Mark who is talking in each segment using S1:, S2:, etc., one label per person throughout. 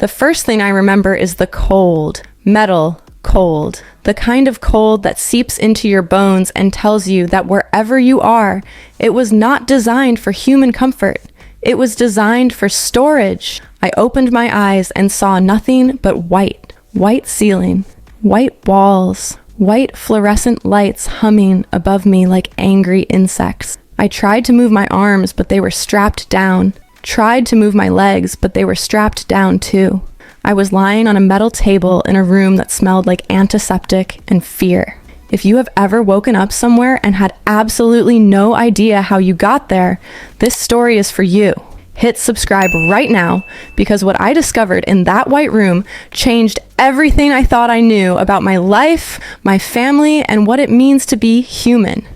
S1: The first thing I remember is the cold, metal cold, the kind of cold that seeps into your bones and tells you that wherever you are, it was not designed for human comfort. It was designed for storage. I opened my eyes and saw nothing but white ceiling, white walls, white fluorescent lights humming above me like angry insects. I tried to move my arms, but they were strapped down. Tried to move my legs, but they were strapped down too. I was lying on a metal table in a room that smelled like antiseptic and fear. If you have ever woken up somewhere and had absolutely no idea how you got there, this story is for you. Hit subscribe right now, because what I discovered in that white room changed everything I thought I knew about my life, my family, and what it means to be human.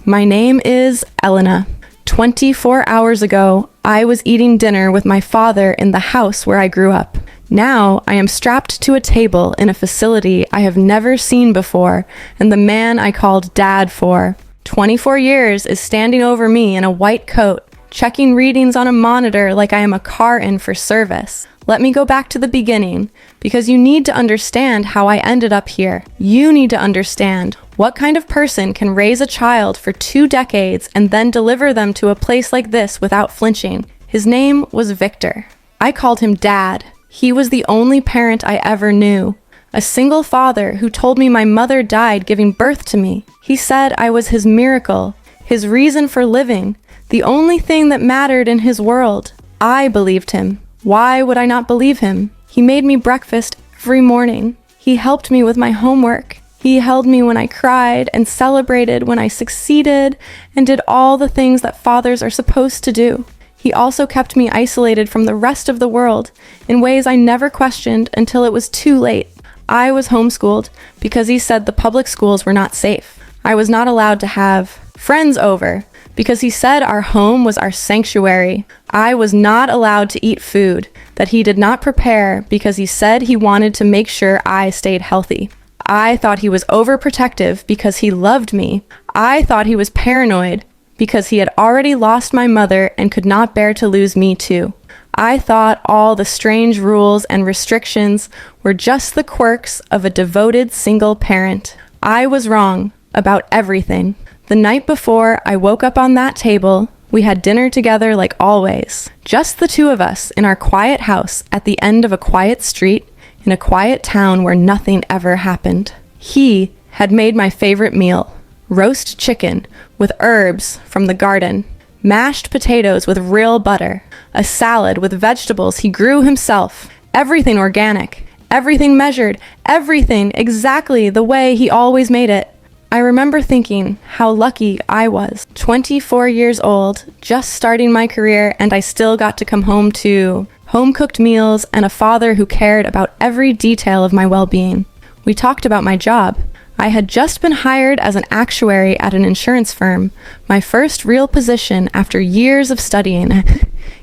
S1: My name is Elena. 24 hours ago, I was eating dinner with my father in the house where I grew up. Now I am strapped to a table in a facility I have never seen before, and the man I called Dad for 24 years is standing over me in a white coat, checking readings on a monitor like I am a car in for service. Let me go back to the beginning, because you need to understand how I ended up here. You need to understand what kind of person can raise a child for 2 decades and then deliver them to a place like this without flinching. His name was Victor. I called him Dad. He was the only parent I ever knew. A single father who told me my mother died giving birth to me. He said I was his miracle, his reason for living, the only thing that mattered in his world. I believed him. Why would I not believe him? He made me breakfast every morning. He helped me with my homework. He held me when I cried and celebrated when I succeeded and did all the things that fathers are supposed to do. He also kept me isolated from the rest of the world in ways I never questioned until it was too late. I was homeschooled because he said the public schools were not safe. I was not allowed to have friends over because he said our home was our sanctuary. I was not allowed to eat food that he did not prepare because he said he wanted to make sure I stayed healthy. I thought he was overprotective because he loved me. I thought he was paranoid because he had already lost my mother and could not bear to lose me too. I thought all the strange rules and restrictions were just the quirks of a devoted single parent. I was wrong about everything. The night before I woke up on that table, we had dinner together like always. Just the two of us in our quiet house at the end of a quiet street in a quiet town where nothing ever happened. He had made my favorite meal. Roast chicken with herbs from the garden, mashed potatoes with real butter, a salad with vegetables he grew himself, everything organic, everything measured, everything exactly the way he always made it. I remember thinking how lucky I was. 24 years old, just starting my career, and I still got to come home to home-cooked meals and a father who cared about every detail of my well-being. We talked about my job. I had just been hired as an actuary at an insurance firm, my first real position after years of studying.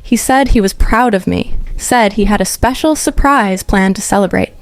S1: He said he was proud of me, said he had a special surprise planned to celebrate.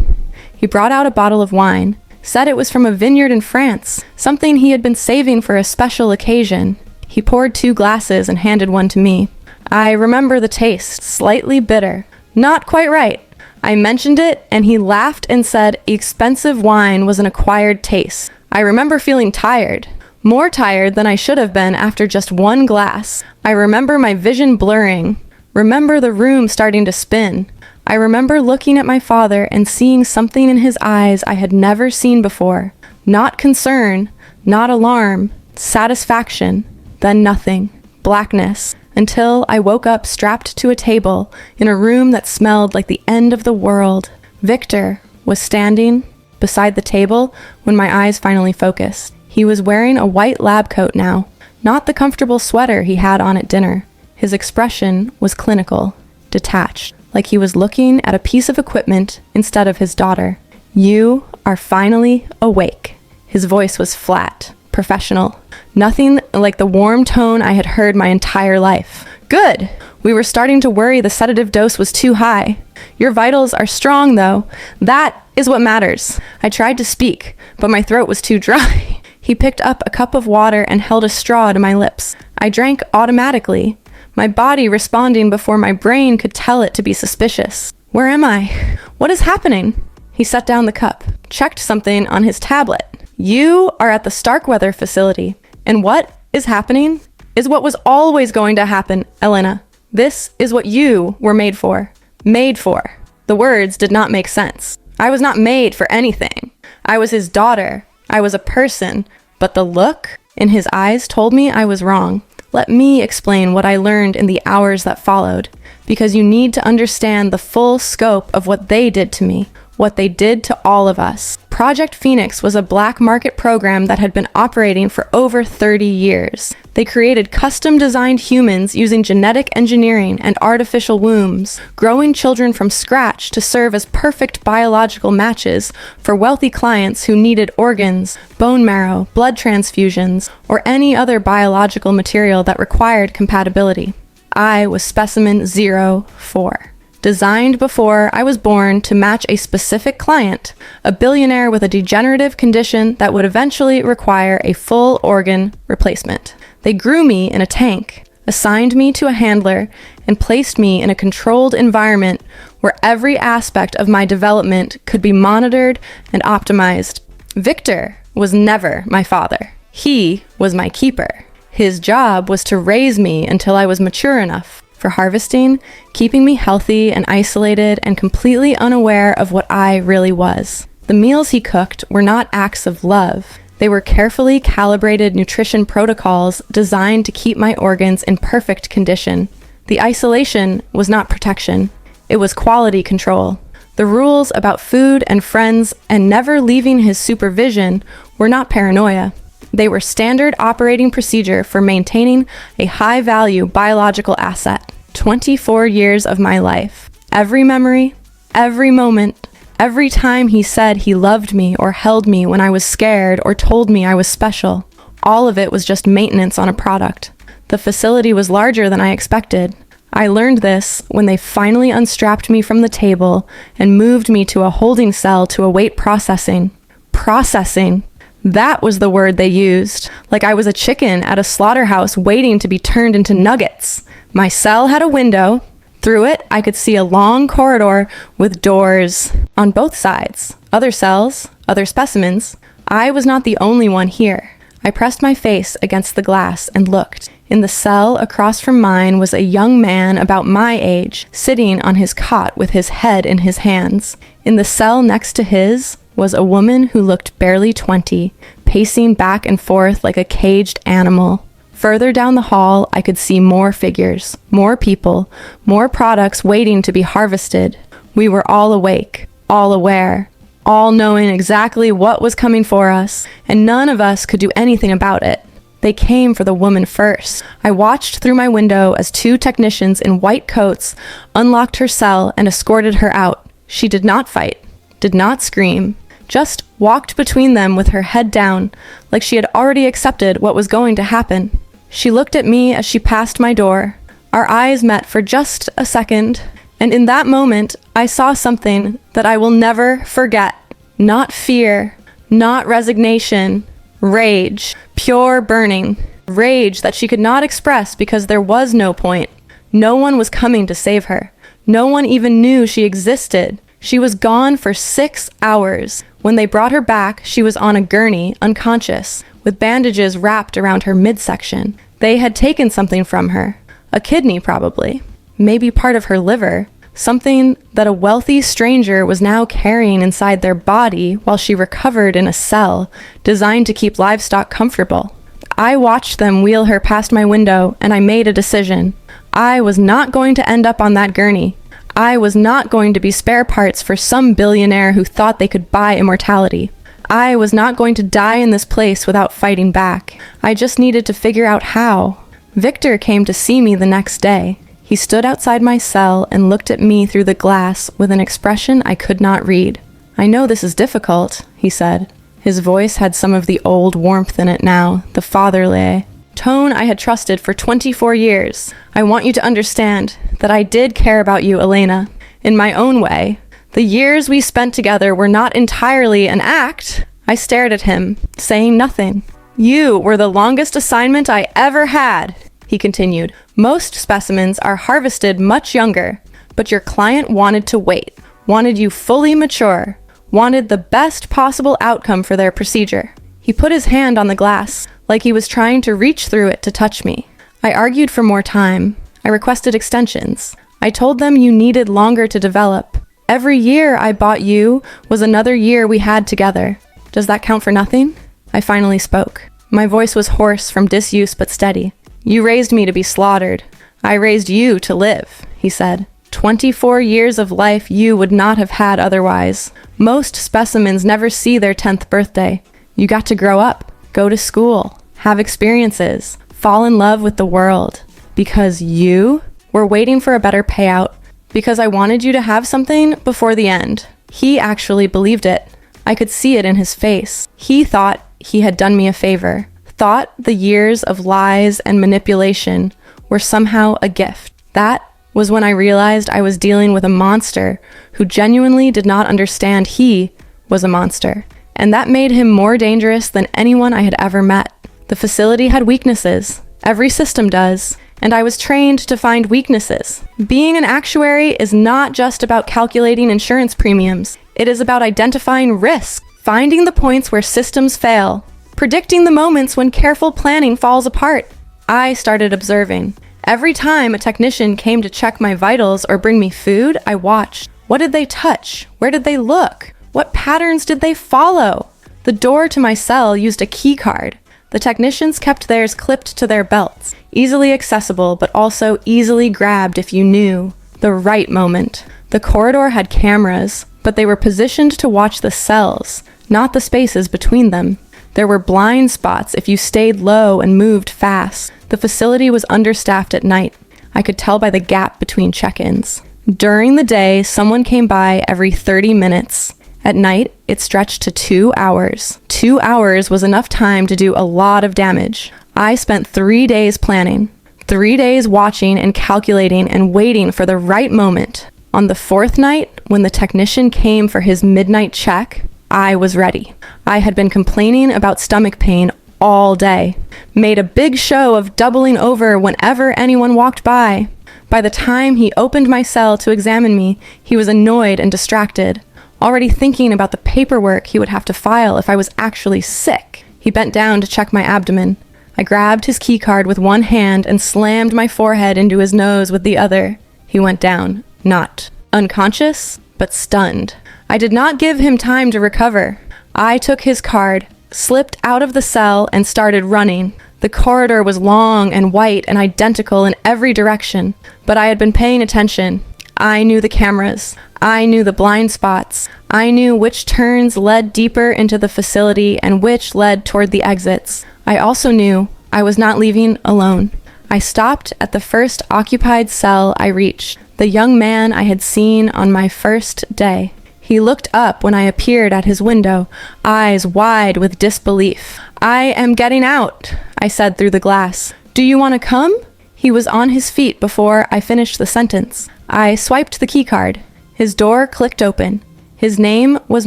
S1: He brought out a bottle of wine, said it was from a vineyard in France, something he had been saving for a special occasion. He poured 2 glasses and handed one to me. I remember the taste, slightly bitter, not quite right. I mentioned it, and he laughed and said expensive wine was an acquired taste. I remember feeling tired, more tired than I should have been after just 1 glass. I remember my vision blurring, remember the room starting to spin. I remember looking at my father and seeing something in his eyes I had never seen before. Not concern, not alarm, satisfaction, then nothing, blackness. Until I woke up strapped to a table in a room that smelled like the end of the world. Victor was standing beside the table when my eyes finally focused. He was wearing a white lab coat now, not the comfortable sweater he had on at dinner. His expression was clinical, detached, like he was looking at a piece of equipment instead of his daughter. "You are finally awake." His voice was flat, professional. Nothing like the warm tone I had heard my entire life. "Good. We were starting to worry the sedative dose was too high. Your vitals are strong, though. That is what matters." I tried to speak, but my throat was too dry. He picked up a cup of water and held a straw to my lips. I drank automatically, my body responding before my brain could tell it to be suspicious. Where am I? What is happening? He set down the cup, checked something on his tablet. You are at the Starkweather facility, and what is happening is what was always going to happen, Elena. This is what you were made for. Made for. The words did not make sense. I was not made for anything. I was his daughter. I was a person. But the look in his eyes told me I was wrong. Let me explain what I learned in the hours that followed, because you need to understand the full scope of what they did to me, what they did to all of us. Project Phoenix was a black market program that had been operating for over 30 years. They created custom-designed humans using genetic engineering and artificial wombs, growing children from scratch to serve as perfect biological matches for wealthy clients who needed organs, bone marrow, blood transfusions, or any other biological material that required compatibility. I was specimen 04. Designed before I was born to match a specific client, a billionaire with a degenerative condition that would eventually require a full organ replacement. They grew me in a tank, assigned me to a handler, and placed me in a controlled environment where every aspect of my development could be monitored and optimized. Victor was never my father. He was my keeper. His job was to raise me until I was mature enough for harvesting, keeping me healthy and isolated and completely unaware of what I really was. The meals he cooked were not acts of love. They were carefully calibrated nutrition protocols designed to keep my organs in perfect condition. The isolation was not protection. It was quality control. The rules about food and friends and never leaving his supervision were not paranoia. They were standard operating procedure for maintaining a high-value biological asset. 24 years of my life. Every memory, every moment, every time he said he loved me or held me when I was scared or told me I was special. All of it was just maintenance on a product. The facility was larger than I expected. I learned this when they finally unstrapped me from the table and moved me to a holding cell to await processing. Processing. That was the word they used, like I was a chicken at a slaughterhouse waiting to be turned into nuggets. My cell had a window. Through it, I could see a long corridor with doors on both sides. Other cells, other specimens. I was not the only one here. I pressed my face against the glass and looked. In the cell across from mine was a young man about my age, sitting on his cot with his head in his hands. In the cell next to his was a woman who looked barely 20, pacing back and forth like a caged animal. Further down the hall, I could see more figures, more people, more products waiting to be harvested. We were all awake, all aware, all knowing exactly what was coming for us, and none of us could do anything about it. They came for the woman first. I watched through my window as 2 technicians in white coats unlocked her cell and escorted her out. She did not fight, did not scream, just walked between them with her head down, like she had already accepted what was going to happen. She looked at me as she passed my door. Our eyes met for just a second, and in that moment, I saw something that I will never forget. Not fear, not resignation, rage, pure burning. Rage that she could not express because there was no point. No one was coming to save her. No one even knew she existed. She was gone for 6 hours. When they brought her back, she was on a gurney, unconscious, with bandages wrapped around her midsection. They had taken something from her. A kidney, probably. Maybe part of her liver. Something that a wealthy stranger was now carrying inside their body while she recovered in a cell, designed to keep livestock comfortable. I watched them wheel her past my window, and I made a decision. I was not going to end up on that gurney. I was not going to be spare parts for some billionaire who thought they could buy immortality. I was not going to die in this place without fighting back. I just needed to figure out how. Victor came to see me the next day. He stood outside my cell and looked at me through the glass with an expression I could not read. "I know this is difficult," he said. His voice had some of the old warmth in it now, the fatherly tone I had trusted for 24 years. "I want you to understand that I did care about you, Elena, in my own way. The years we spent together were not entirely an act." I stared at him, saying nothing. "You were the longest assignment I ever had," he continued. "Most specimens are harvested much younger. but your client wanted to wait, wanted you fully mature, wanted the best possible outcome for their procedure. He put his hand on the glass, like he was trying to reach through it to touch me. I argued for more time. I requested extensions. I told them you needed longer to develop. Every year I bought you was another year we had together. Does that count for nothing? I finally spoke. My voice was hoarse from disuse but steady. You raised me to be slaughtered. I raised you to live, he said. 24 years of life you would not have had otherwise. Most specimens never see their 10th birthday. You got to grow up, go to school, have experiences, fall in love with the world. Because you were waiting for a better payout. Because I wanted you to have something before the end. He actually believed it. I could see it in his face. He thought he had done me a favor. Thought the years of lies and manipulation were somehow a gift. That was when I realized I was dealing with a monster who genuinely did not understand he was a monster. And that made him more dangerous than anyone I had ever met. The facility had weaknesses. Every system does. And I was trained to find weaknesses. Being an actuary is not just about calculating insurance premiums. It is about identifying risk, finding the points where systems fail, predicting the moments when careful planning falls apart. I started observing. Every time a technician came to check my vitals or bring me food, I watched. What did they touch? Where did they look? What patterns did they follow? The door to my cell used a key card. The technicians kept theirs clipped to their belts, easily accessible but also easily grabbed if you knew the right moment. The corridor had cameras, but they were positioned to watch the cells, not the spaces between them. There were blind spots if you stayed low and moved fast. The facility was understaffed at night. I could tell by the gap between check-ins. During the day, someone came by every 30 minutes. At night, it stretched to 2 hours. 2 hours was enough time to do a lot of damage. I spent 3 days planning, 3 days watching and calculating and waiting for the right moment. On the 4th night, when the technician came for his midnight check, I was ready. I had been complaining about stomach pain all day, made a big show of doubling over whenever anyone walked by. By the time he opened my cell to examine me, he was annoyed and distracted, already thinking about the paperwork he would have to file if I was actually sick. He bent down to check my abdomen. I grabbed his key card with one hand and slammed my forehead into his nose with the other. He went down, not unconscious, but stunned. I did not give him time to recover. I took his card, slipped out of the cell, and started running. The corridor was long and white and identical in every direction, but I had been paying attention. I knew the cameras. I knew the blind spots. I knew which turns led deeper into the facility and which led toward the exits. I also knew I was not leaving alone. I stopped at the first occupied cell I reached, the young man I had seen on my first day. He looked up when I appeared at his window, eyes wide with disbelief. "I am getting out," I said through the glass. "Do you want to come?" He was on his feet before I finished the sentence. I swiped the keycard. His door clicked open. His name was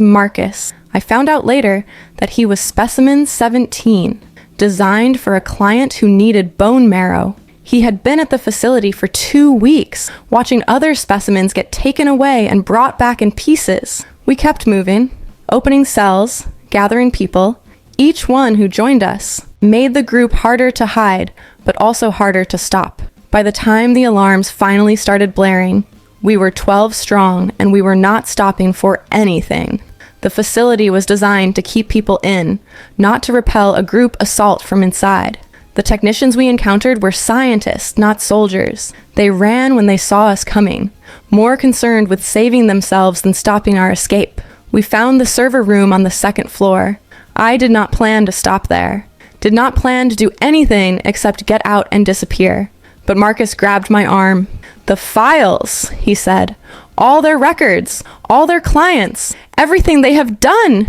S1: Marcus. I found out later that he was specimen 17, designed for a client who needed bone marrow. He had been at the facility for 2 weeks, watching other specimens get taken away and brought back in pieces. We kept moving, opening cells, gathering people. Each one who joined us made the group harder to hide, but also harder to stop. By the time the alarms finally started blaring, we were 12 strong, and we were not stopping for anything. The facility was designed to keep people in, not to repel a group assault from inside. The technicians we encountered were scientists, not soldiers. They ran when they saw us coming, more concerned with saving themselves than stopping our escape. We found the server room on the 2nd floor. I did not plan to stop there, did not plan to do anything except get out and disappear. But Marcus grabbed my arm. "The files," he said. "All their records, all their clients, everything they have done.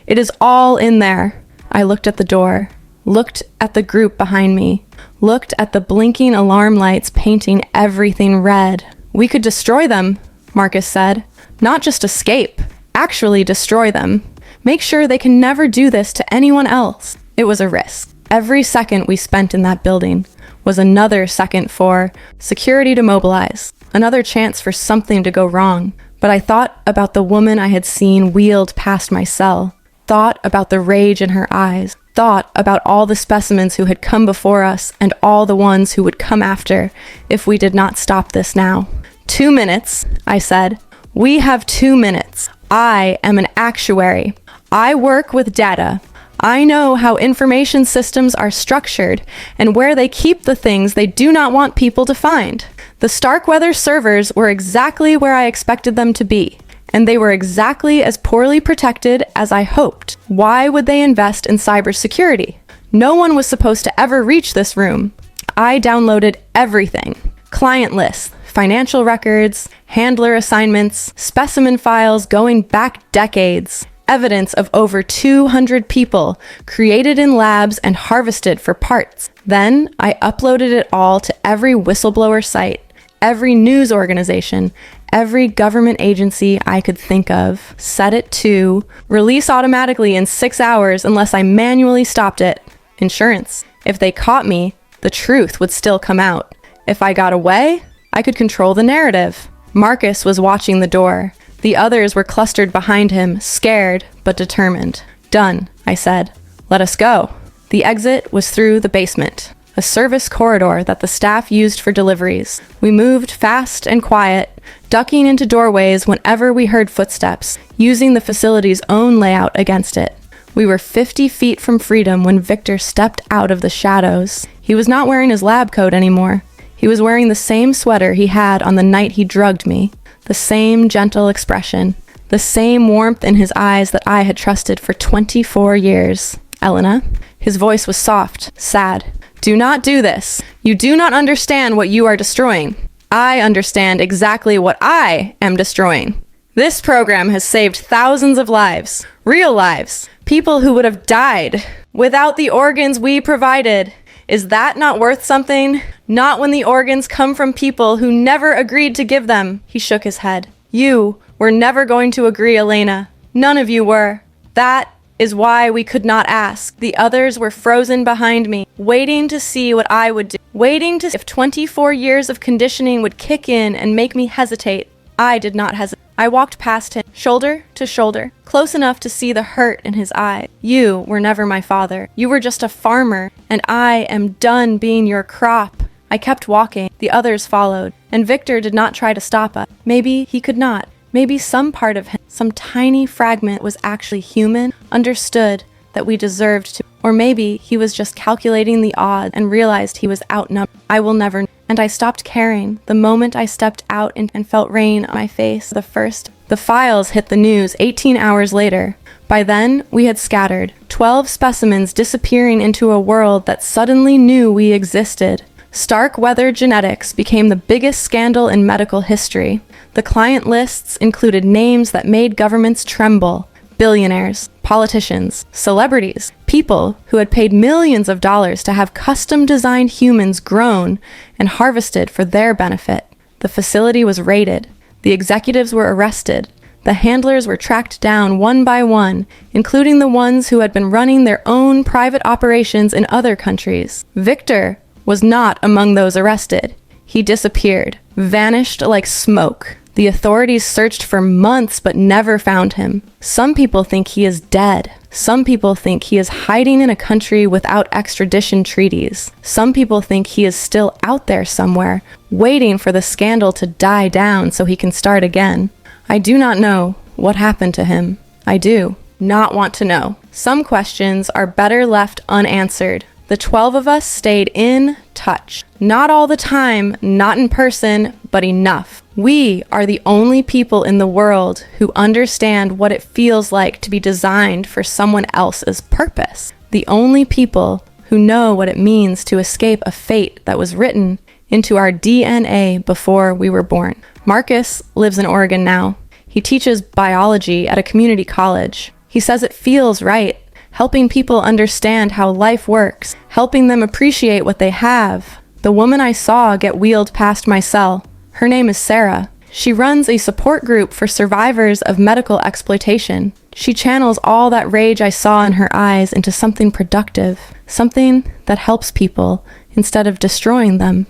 S1: It is all in there." I looked at the door, looked at the group behind me, looked at the blinking alarm lights painting everything red. "We could destroy them," Marcus said. "Not just escape, actually destroy them. Make sure they can never do this to anyone else." It was a risk. Every second we spent in that building was another second for security to mobilize. another chance for something to go wrong. But I thought about the woman I had seen wheeled past my cell, thought about the rage in her eyes, thought about all the specimens who had come before us and all the ones who would come after if we did not stop this now. 2 minutes, I said. We have 2 minutes. I am an actuary. I work with data. I know how information systems are structured and where they keep the things they do not want people to find. The Starkweather servers were exactly where I expected them to be, and they were exactly as poorly protected as I hoped. Why would they invest in cybersecurity? No one was supposed to ever reach this room. I downloaded everything. Client lists, financial records, handler assignments, specimen files going back decades. Evidence of over 200 people created in labs and harvested for parts. Then I uploaded it all to every whistleblower site, every news organization, every government agency I could think of. Set it to release automatically in 6 hours unless I manually stopped it. Insurance. If they caught me, the truth would still come out. If I got away, I could control the narrative. Marcus was watching the door. The others were clustered behind him, scared but determined. Done, I said. Let us go. The exit was through the basement, a service corridor that the staff used for deliveries. We moved fast and quiet, ducking into doorways whenever we heard footsteps, using the facility's own layout against it. We were 50 feet from freedom when Victor stepped out of the shadows. He was not wearing his lab coat anymore. He was wearing the same sweater he had on the night he drugged me. The same gentle expression, the same warmth in his eyes that I had trusted for 24 years. Elena, his voice was soft, sad. Do not do this. You do not understand what you are destroying. I understand exactly what I am destroying. This program has saved thousands of lives, real lives, people who would have died without the organs we provided. Is that not worth something? Not when the organs come from people who never agreed to give them. He shook his head. You were never going to agree, Elena. None of you were. That is why we could not ask. The others were frozen behind me, waiting to see what I would do, waiting to see if 24 years of conditioning would kick in and make me hesitate. I did not hesitate. I walked past him, shoulder to shoulder, close enough to see the hurt in his eyes. You were never my father. You were just a farmer, and I am done being your crop. I kept walking. The others followed, and Victor did not try to stop us. Maybe he could not. Maybe some part of him, some tiny fragment, was actually human, understood that we deserved to. Or maybe he was just calculating the odds and realized he was outnumbered. I will never know. And I stopped caring the moment I stepped out and felt rain on my face. The files hit the news 18 hours later. By then, we had scattered, 12 specimens disappearing into a world that suddenly knew we existed. Starkweather genetics became the biggest scandal in medical history. The client lists included names that made governments tremble. Billionaires, politicians, celebrities, people who had paid millions of dollars to have custom-designed humans grown and harvested for their benefit. The facility was raided. The executives were arrested. The handlers were tracked down one by one, including the ones who had been running their own private operations in other countries. Victor was not among those arrested. He disappeared, vanished like smoke. The authorities searched for months but never found him. Some people think he is dead. Some people think he is hiding in a country without extradition treaties. Some people think he is still out there somewhere, waiting for the scandal to die down so he can start again. I do not know what happened to him. I do not want to know. Some questions are better left unanswered. The 12 of us stayed in touch. Not all the time, not in person, but enough. We are the only people in the world who understand what it feels like to be designed for someone else's purpose. The only people who know what it means to escape a fate that was written into our DNA before we were born. Marcus lives in Oregon now. He teaches biology at a community college. He says it feels right, helping people understand how life works, helping them appreciate what they have. The woman I saw get wheeled past my cell, her name is Sarah. She runs a support group for survivors of medical exploitation. She channels all that rage I saw in her eyes into something productive, something that helps people instead of destroying them.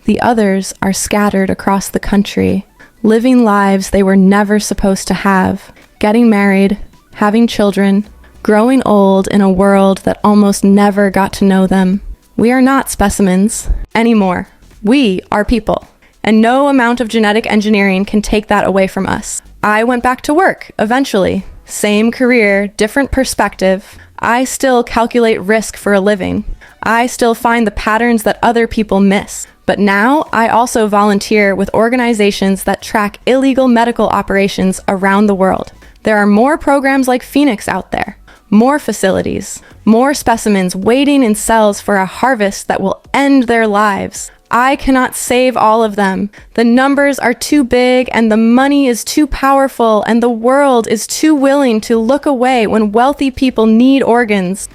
S1: The others are scattered across the country, living lives they were never supposed to have, getting married, having children, growing old in a world that almost never got to know them. We are not specimens anymore. We are people, and no amount of genetic engineering can take that away from us. I went back to work eventually. Same career, different perspective. I still calculate risk for a living. I still find the patterns that other people miss. But now I also volunteer with organizations that track illegal medical operations around the world. There are more programs like Phoenix out there, more facilities, more specimens waiting in cells for a harvest that will end their lives. I cannot save all of them. The numbers are too big and the money is too powerful and the world is too willing to look away when wealthy people need organs.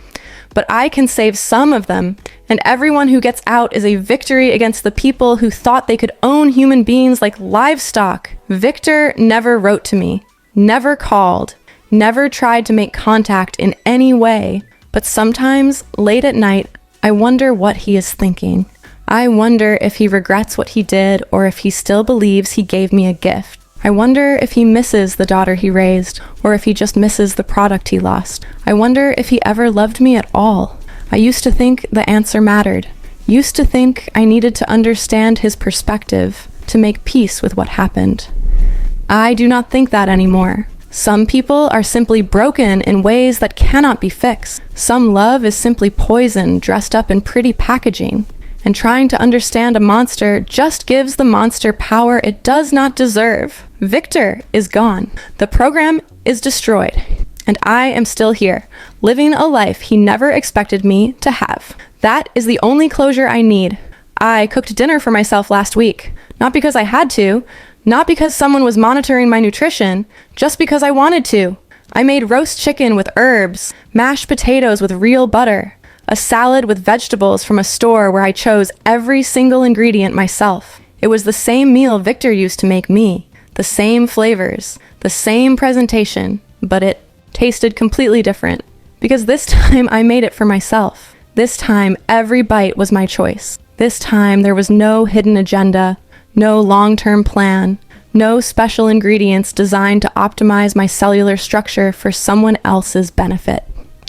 S1: But I can save some of them, and everyone who gets out is a victory against the people who thought they could own human beings like livestock. Victor never wrote to me, never called, never tried to make contact in any way. But sometimes, late at night, I wonder what he is thinking. I wonder if he regrets what he did or if he still believes he gave me a gift. I wonder if he misses the daughter he raised or if he just misses the product he lost. I wonder if he ever loved me at all. I used to think the answer mattered. Used to think I needed to understand his perspective to make peace with what happened. I do not think that anymore. Some people are simply broken in ways that cannot be fixed. Some love is simply poison dressed up in pretty packaging. And trying to understand a monster just gives the monster power it does not deserve. Victor is gone. The program is destroyed. And I am still here, living a life he never expected me to have. That is the only closure I need. I cooked dinner for myself last week. Not because I had to, not because someone was monitoring my nutrition, just because I wanted to. I made roast chicken with herbs, mashed potatoes with real butter, a salad with vegetables from a store where I chose every single ingredient myself. It was the same meal Victor used to make me, the same flavors, the same presentation, but it tasted completely different. Because this time I made it for myself. This time every bite was my choice. This time there was no hidden agenda, no long-term plan, no special ingredients designed to optimize my cellular structure for someone else's benefit.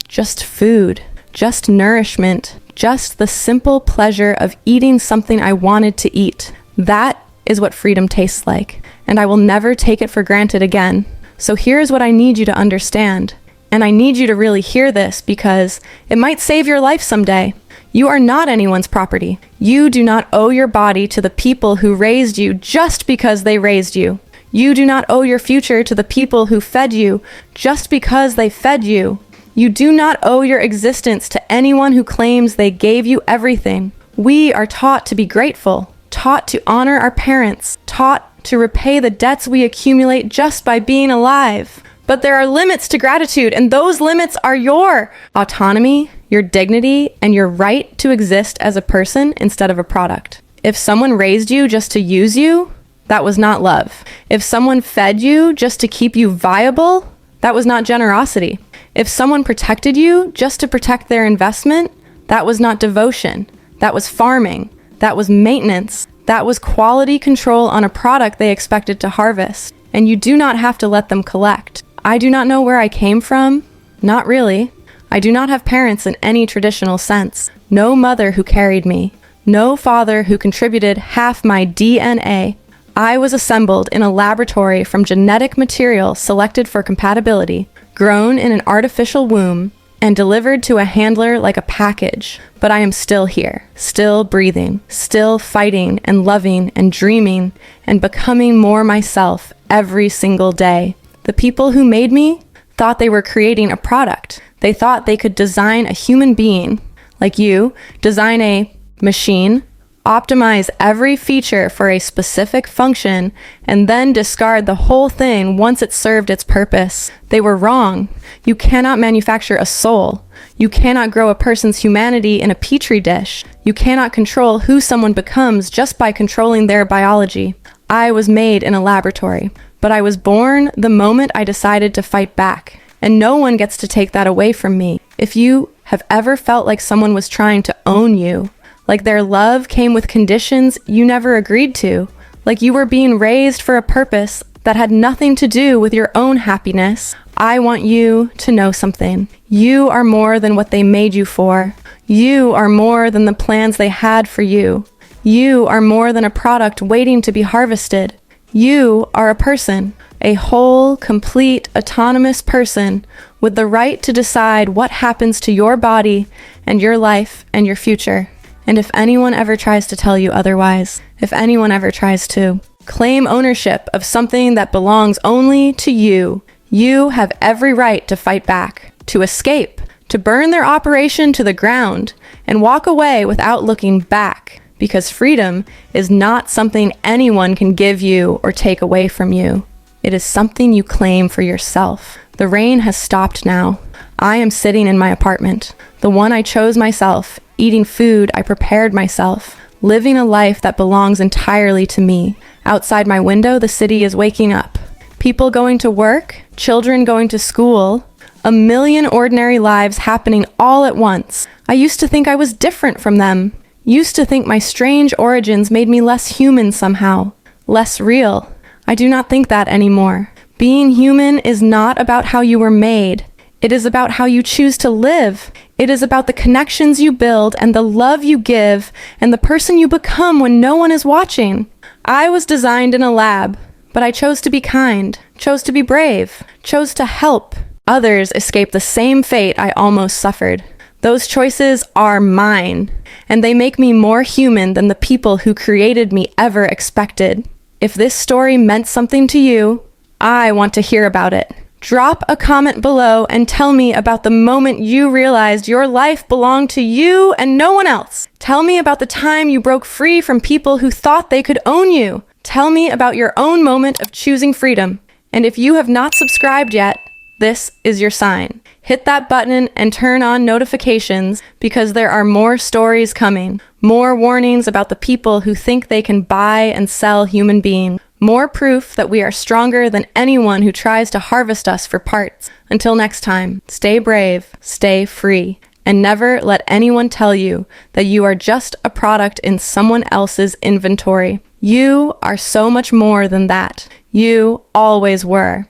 S1: Just food. Just nourishment, just the simple pleasure of eating something I wanted to eat. That is what freedom tastes like, and I will never take it for granted again. So here's what I need you to understand, and I need you to really hear this because it might save your life someday. You are not anyone's property. You do not owe your body to the people who raised you just because they raised you. You do not owe your future to the people who fed you just because they fed you. You do not owe your existence to anyone who claims they gave you everything. We are taught to be grateful, taught to honor our parents, taught to repay the debts we accumulate just by being alive. But there are limits to gratitude, and those limits are your autonomy, your dignity, and your right to exist as a person instead of a product. If someone raised you just to use you, that was not love. If someone fed you just to keep you viable, that was not generosity. If someone protected you just to protect their investment, that was not devotion. That was farming. That was maintenance. That was quality control on a product they expected to harvest. And you do not have to let them collect. I do not know where I came from. Not really. I do not have parents in any traditional sense. No mother who carried me. No father who contributed half my DNA. I was assembled in a laboratory from genetic material selected for compatibility, grown in an artificial womb, and delivered to a handler like a package. But I am still here, still breathing, still fighting and loving and dreaming and becoming more myself every single day. The people who made me thought they were creating a product. They thought they could design a human being, like you, design a machine, optimize every feature for a specific function, and then discard the whole thing once it served its purpose. They were wrong. You cannot manufacture a soul. You cannot grow a person's humanity in a petri dish. You cannot control who someone becomes just by controlling their biology. I was made in a laboratory, but I was born the moment I decided to fight back, and no one gets to take that away from me. If you have ever felt like someone was trying to own you, Like their love came with conditions you never agreed to. Like you were being raised for a purpose that had nothing to do with your own happiness. I want you to know something. You are more than what they made you for. You are more than the plans they had for you. You are more than a product waiting to be harvested. You are a person, a whole, complete, autonomous person with the right to decide what happens to your body and your life and your future. And if anyone ever tries to tell you otherwise, if anyone ever tries to claim ownership of something that belongs only to you, you have every right to fight back, to escape, to burn their operation to the ground, and walk away without looking back, because freedom is not something anyone can give you or take away from you. It is something you claim for yourself. The rain has stopped now. I am sitting in my apartment, the one I chose myself, eating food I prepared myself, living a life that belongs entirely to me. Outside my window, the city is waking up. People going to work, children going to school, a million ordinary lives happening all at once. I used to think I was different from them. Used to think my strange origins made me less human somehow, less real. I do not think that anymore. Being human is not about how you were made. It is about how you choose to live. It is about the connections you build and the love you give and the person you become when no one is watching. I was designed in a lab, but I chose to be kind, chose to be brave, chose to help. Others escape the same fate I almost suffered. Those choices are mine, and they make me more human than the people who created me ever expected. If this story meant something to you, I want to hear about it. Drop a comment below and tell me about the moment you realized your life belonged to you and no one else. Tell me about the time you broke free from people who thought they could own you. Tell me about your own moment of choosing freedom. And if you have not subscribed yet, this is your sign. Hit that button and turn on notifications because there are more stories coming. More warnings about the people who think they can buy and sell human beings. More proof that we are stronger than anyone who tries to harvest us for parts. Until next time, stay brave, stay free, and never let anyone tell you that you are just a product in someone else's inventory. You are so much more than that. You always were.